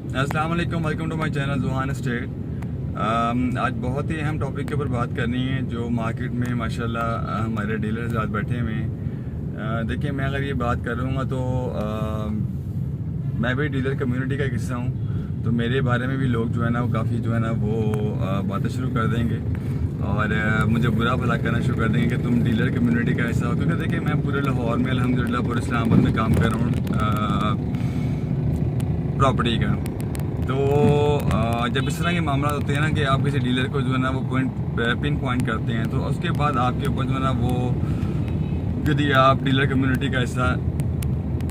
अस्सलाम वालेकुम, welcome to my channel जुहान स्टेट। आज बहुत ही अहम टॉपिक के ऊपर बात करनी है जो मार्केट में माशाल्लाह हमारे डीलर्स आज बैठे हुए हैं। देखिए, मैं अगर ये बात करूँगा तो मैं भी डीलर कम्युनिटी का एक हिस्सा हूँ, तो मेरे बारे में भी लोग जो है ना वो काफ़ी जो है ना वो बातें शुरू कर देंगे और मुझे बुरा भला करना शुरू कर देंगे कि तुम डीलर कम्युनिटी का हिस्सा हो। क्योंकि देखिए, मैं पूरे लाहौर में अल्हम्दुलिल्लाह पूरे इस्लामाबाद में काम कर रहा हूँ प्रॉपर्टी का। तो जब इस तरह के मामला होते हैं ना कि आप किसी डीलर को जो है ना वो पिन पॉइंट करते हैं, तो उसके बाद आपके ऊपर जो है ना वो, यदि आप डीलर कम्युनिटी का हिस्सा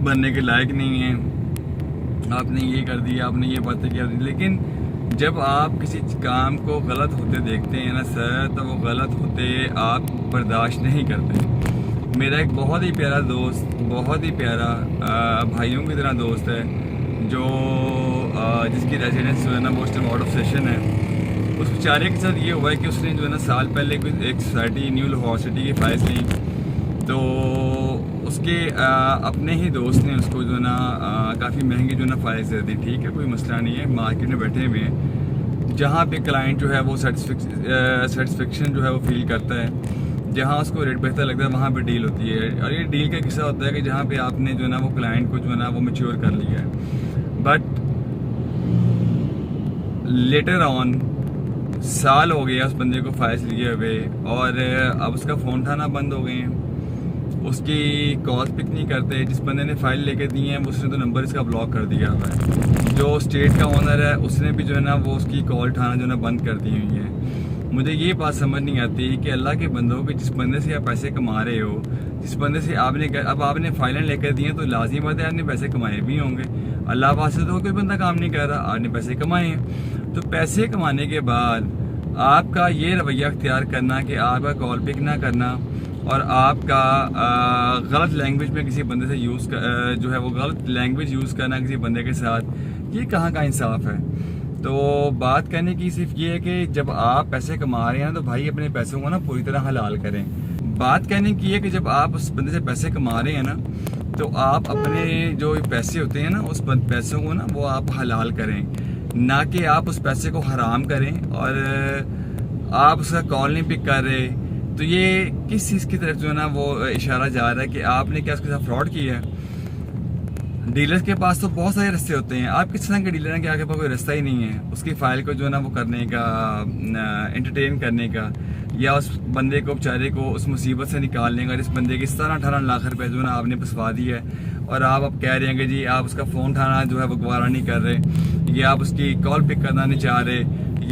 बनने के लायक नहीं हैं, आपने ये कर दिया, आपने ये बातें किया, लेकिन जब आप किसी काम को गलत होते देखते हैं ना सर, तो वो गलत होते आप बर्दाश्त नहीं करते। मेरा एक बहुत ही प्यारा दोस्त, बहुत ही प्यारा भाइयों की तरह दोस्त है, जो जिसकी रेजिडेंस जो है ना वो इस टाइम आउट ऑफ सेशन है। उस बेचारे के साथ ये हुआ है कि उसने जो है ना साल पहले एक सोसाइटी न्यू लाहौर सिटी की फाइल्स ली, तो उसके अपने ही दोस्त ने उसको जो है ना काफ़ी महंगी जो है ना फाइल्स दे दी। ठीक है, कोई मसला नहीं है, मार्केट में बैठे हुए हैं, जहाँ पे क्लाइंट जो है वो सेटिस्फेक्शन जो है वो फील करता है, जहाँ उसको रेट बेहतर लगता है वहाँ पे डील होती है। और ये डील का किस्सा होता है कि जहाँ पे आपने जो है ना वो क्लाइंट को जो है ना वो मैच्योर कर लिया है, बट लेटर ऑन साल हो गया उस बंदे को फाइल्स लिए हुए और अब उसका फ़ोन उठाना बंद हो गए हैं, उसकी कॉल पिक नहीं करते। जिस बंदे ने फाइल लेके दी है उसने तो नंबर इसका ब्लॉक कर दिया हुआ है। जो स्टेट का ओनर है उसने भी जो है ना वो उसकी कॉल उठाना जो है ना बंद कर दी हुई है। मुझे ये बात समझ नहीं आती कि अल्लाह के बंदों के, जिस बंदे से आप पैसे कमा रहे हो, जिस बंदे से आपने फाइलें लेकर दी हैं, तो लाजिमी बात है आपने पैसे कमाए भी होंगे। अल्लाह पास से तो कोई बंदा काम नहीं कर रहा, आपने पैसे कमाए हैं। तो पैसे कमाने के बाद आपका ये रवैया अख्तियार करना कि आपका कॉल पिक ना करना और आपका गलत लैंग्वेज में किसी बंदे से जो है वो गलत लैंग्वेज यूज़ करना किसी बंदे के साथ, ये कहाँ का इंसाफ है। तो बात करने की सिर्फ ये है कि जब आप पैसे कमा रहे हैं तो भाई अपने पैसों को ना पूरी तरह हलाल करें। बात कहने की है कि जब आप उस बंदे से पैसे कमा रहे हैं ना, तो आप अपने जो पैसे होते हैं ना उस पैसों को ना वो आप हलाल करें, ना कि आप उस पैसे को हराम करें। और आप उसका कॉल नहीं पिक कर रहे, तो ये किस चीज़ की तरफ जो है ना वो इशारा जा रहा है कि आपने क्या उसके साथ फ्रॉड किया है। डीलर्स के पास तो बहुत सारे रास्ते होते हैं, आप किस तरह के डीलर हैं कि आपके पास कोई रास्ता ही नहीं है उसकी फाइल को जो है ना वो करने का, एंटरटेन करने का, या उस बंदे को बेचारे को उस मुसीबत से निकालने का जिस बंदे की 17-18 लाख रुपए जो है ना आपने फंसवा दिया है। और आप अब कह रहे हैं कि जी आप उसका फ़ोन उठाना जो है वो गवारा नहीं कर रहे, या आप उसकी कॉल पिक करना नहीं चाह रहे,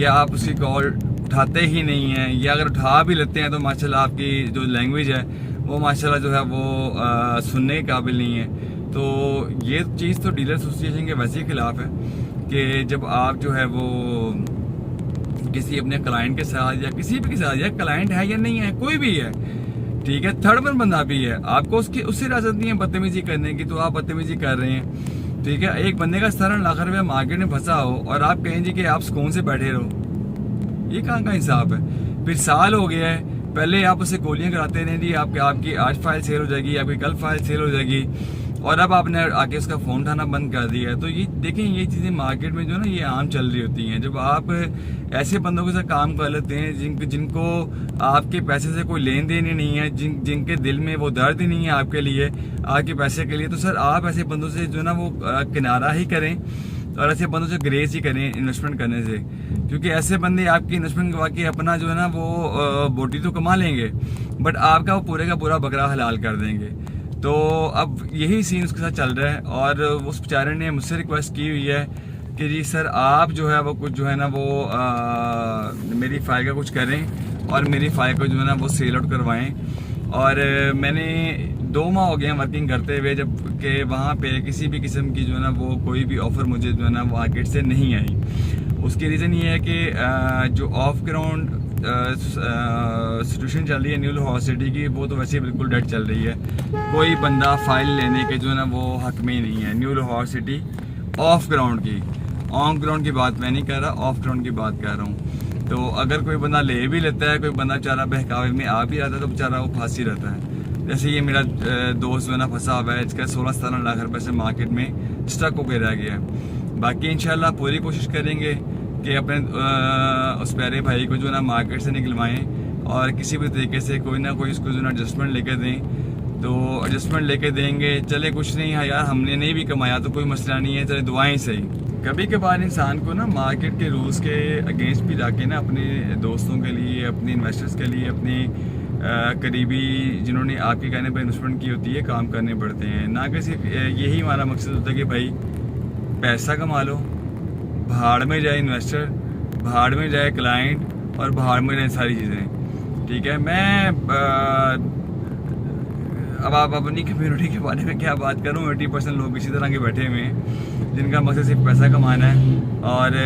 या आप उसकी कॉल उठाते ही नहीं हैं, या अगर उठा भी लेते हैं तो माशाल्लाह आपकी जो लैंग्वेज है वो माशाल्लाह जो है वो सुनने के काबिल नहीं है। तो ये चीज़ तो डीलर एसोसिएशन के वैसे ही खिलाफ है कि जब आप जो है वो किसी अपने क्लाइंट के साथ या किसी भी के साथ, या क्लाइंट है या नहीं है, कोई भी है, ठीक है, थर्ड पर्सन बंदा भी है, आपको उससे इजाज़त नहीं है बदतमीजी करने की, तो आप बदतमीजी कर रहे हैं। ठीक है, एक बंदे का 17 लाख रुपया मार्केट में फंसा हो और आप कहें जी कि आप सुकून से बैठे रहो, ये कहाँ का इंसाफ है। फिर साल हो गया है, पहले आप उससे गोलियां कराते रहे जी आपकी आज फाइल सेल हो जाएगी, आपकी कल फाइल सेल हो जाएगी, और अब आपने आके उसका फ़ोन उठाना बंद कर दिया है। तो ये देखें, ये चीज़ें मार्केट में जो है ना ये आम चल रही होती हैं। जब आप ऐसे बंदों के साथ काम कर लेते हैं जिनको आपके पैसे से कोई लेन देन ही नहीं है, जिनके दिल में वो दर्द ही नहीं है आपके लिए, आपके पैसे के लिए, तो सर आप ऐसे बंदों से जो है ना वो किनारा ही करें और ऐसे बंदों से ग्रेस ही करें इन्वेस्टमेंट करने से। क्योंकि ऐसे बंदे आपकी इन्वेस्टमेंट करवा के अपना जो है ना वो बोटी तो कमा लेंगे, बट आपका वो पूरे का पूरा बकरा हलाल कर देंगे। तो अब यही सीन उसके साथ चल रहा है, और उस बेचारे ने मुझसे रिक्वेस्ट की हुई है कि जी सर आप जो है वो कुछ जो है ना वो मेरी फाइल का कुछ करें और मेरी फाइल को जो है ना वो सेल आउट करवाएं। और मैंने 2 माह हो गए हैं वर्किंग करते हुए, जब कि वहाँ पे किसी भी किस्म की जो है ना वो कोई भी ऑफ़र मुझे जो है ना मार्केट से नहीं आई। उसकी रीज़न ये है कि जो ऑफ ग्राउंड सिचुएशन चल रही है न्यू लाहौर सिटी की, वो तो वैसे ही बिल्कुल डेड चल रही है। कोई बंदा फाइल लेने के जो है ना वो हक में ही नहीं है new Lahore city of ground की। ऑन ग्राउंड की बात मैं नहीं कर रहा, ऑफ ग्राउंड की बात कर रहा हूँ। तो अगर कोई बंदा ले भी लेता है, कोई बंदा बेचारा बहकावे में आ भी जाता है, तो बेचारा वो फांसी रहता है। जैसे ये मेरा दोस्त जो है ना फंसा हुआ है, इसका 16-17 लाख रुपए से मार्केट में स्टक होकर रह गया है। बाकी इंशाल्लाह पूरी कोशिश करेंगे कि अपने उस प्यारे भाई को जो ना मार्केट से निकलवाएं और किसी भी तरीके से कोई ना कोई उसको जो ना एडजस्टमेंट लेकर दें। तो एडजस्टमेंट लेके देंगे, चले कुछ नहीं है यार, हमने नहीं भी कमाया तो कोई मसला नहीं है, चले दुआएं सही। कभी कभार इंसान को ना मार्केट के रूल्स के अगेंस्ट भी जाके ना अपने दोस्तों के लिए, अपने इन्वेस्टर्स के लिए, अपने करीबी जिन्होंने आपके कहने पर इन्वेस्टमेंट की होती है, काम करने पड़ते हैं। ना कि सिर्फ यही हमारा मकसद होता है कि भाई पैसा कमा लो, भाड़ में जाए इन्वेस्टर, भाड़ में जाए क्लाइंट और भाड़ में जाए सारी चीज़ें। ठीक है, मैं अब आप अपनी कम्युनिटी के बारे में क्या बात करूँ। 80% लोग इसी तरह के बैठे हुए हैं जिनका मकसद सिर्फ पैसा कमाना है। और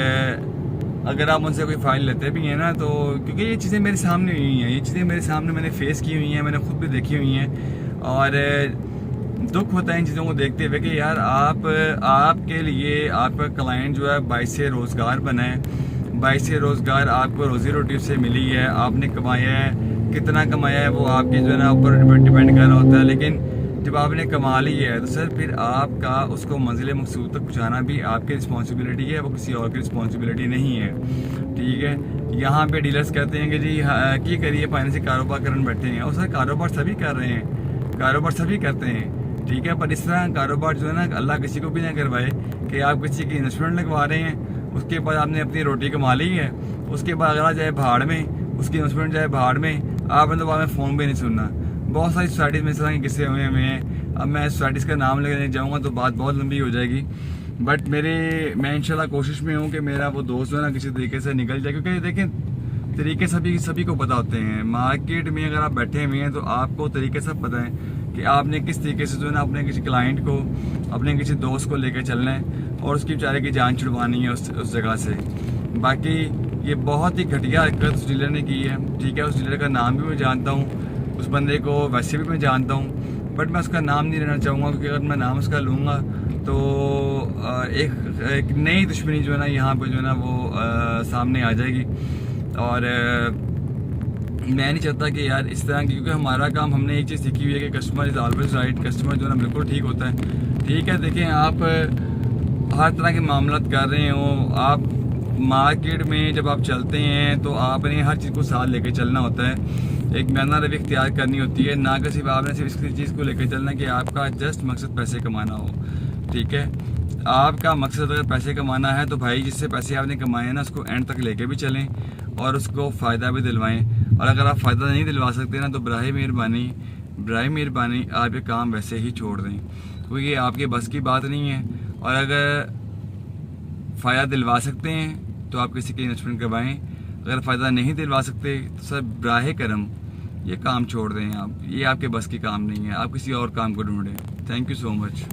अगर आप उनसे कोई फ़ाइल लेते भी हैं ना, तो क्योंकि ये चीज़ें मेरे सामने हुई हैं, ये चीज़ें मेरे सामने मैंने फेस की हुई हैं, मैंने खुद भी देखी हुई हैं। और दुख होता है इन चीज़ों को देखते हुए कि यार आपके लिए आपका क्लाइंट जो है बाइस से रोज़गार बना है, बाइस से रोज़गार आपको रोज़ी रोटी से मिली है, आपने कमाया है, कितना कमाया है वो आपके जो है ना ऊपर डिपेंड कर रहा होता है। लेकिन जब आपने कमा ली है तो सर फिर आपका उसको मंजिल मकसूद तक पहुँचाना भी आपकी रिस्पॉन्सिबिलिटी है, वो किसी और की रिस्पॉन्सिबिलिटी नहीं है। ठीक है, यहाँ पे डीलर्स कहते हैं कि जी की करिए फाइनेंस कारोबार करने बैठे हैं, और सर कारोबार सभी कर रहे हैं, कारोबार सभी करते हैं। ठीक है, पर इस तरह कारोबार जो है ना अल्लाह किसी को भी ना करवाए कि आप किसी की इन्वेस्टमेंट लगवा रहे हैं, उसके बाद आपने अपनी रोटी कमा ली है, उसके बाद अगला जाए भाड़ में, उसकी इन्वेस्टमेंट जाए भाड़ में, आपने तो बाद में फ़ोन भी नहीं सुनना। बहुत सारी सोसाइटीज़ में इस तरह के किस्से हुए हैं। अब मैं सोसाइटीज़ का नाम लेने जाऊँगा तो बात बहुत लंबी हो जाएगी, बट मैं इंशाल्लाह कोशिश में हूँ कि मेरा वो दोस्त जो है ना किसी तरीके से निकल जाए। क्योंकि देखें, तरीके सभी को पता होते हैं। मार्केट में अगर आप बैठे हुए हैं तो आपको तरीके सब पता है कि आपने किस तरीके से जो है ना अपने किसी क्लाइंट को, अपने किसी दोस्त को लेकर चलना है और उसकी बेचारे की जान छुड़वानी है उस जगह से। बाकी ये बहुत ही घटिया हरकत उस डीलर ने की है। ठीक है, उस डीलर का नाम भी मैं जानता हूँ, उस बंदे को वैसे भी मैं जानता हूँ, बट मैं उसका नाम नहीं लेना चाहूँगा, क्योंकि अगर मैं नाम उसका लूँगा तो एक नई दुश्मनी जो है ना यहाँ पे जो है ना वो सामने आ जाएगी। और मैं नहीं चाहता कि यार इस तरह की, क्योंकि हमारा काम, हमने एक चीज़ सीखी हुई है कि customer is always right. Customer जो है ना बिल्कुल ठीक होता है। ठीक है, देखें आप हर तरह के मामलात कर रहे हो, आप मार्केट में जब आप चलते हैं तो आपने हर चीज़ को साथ लेके चलना होता है, एक मियाना रवि इख्तियार करनी होती है, ना कि सिर्फ आपने सिर्फ इस चीज़ को लेकर चलना कि आपका जस्ट मकसद पैसे कमाना हो। ठीक है, आपका मकसद अगर पैसे कमाना है तो भाई जिससे पैसे आपने कमाए हैं ना उसको एंड तक लेके भी चलें और उसको फ़ायदा भी दिलवाएं। और अगर आप फ़ायदा नहीं दिलवा सकते ना तो बराए मेहरबानी आप ये काम वैसे ही छोड़ दें, क्योंकि ये आपके बस की बात नहीं है। और अगर फ़ायदा दिलवा सकते हैं तो आप किसी की इन्वेस्टमेंट करवाएं, अगर फ़ायदा नहीं दिलवा सकते तो सर बराए करम ये काम छोड़ दें। आप, ये आपके बस की काम नहीं है, आप किसी और काम को ढूंढें। Thank you so much.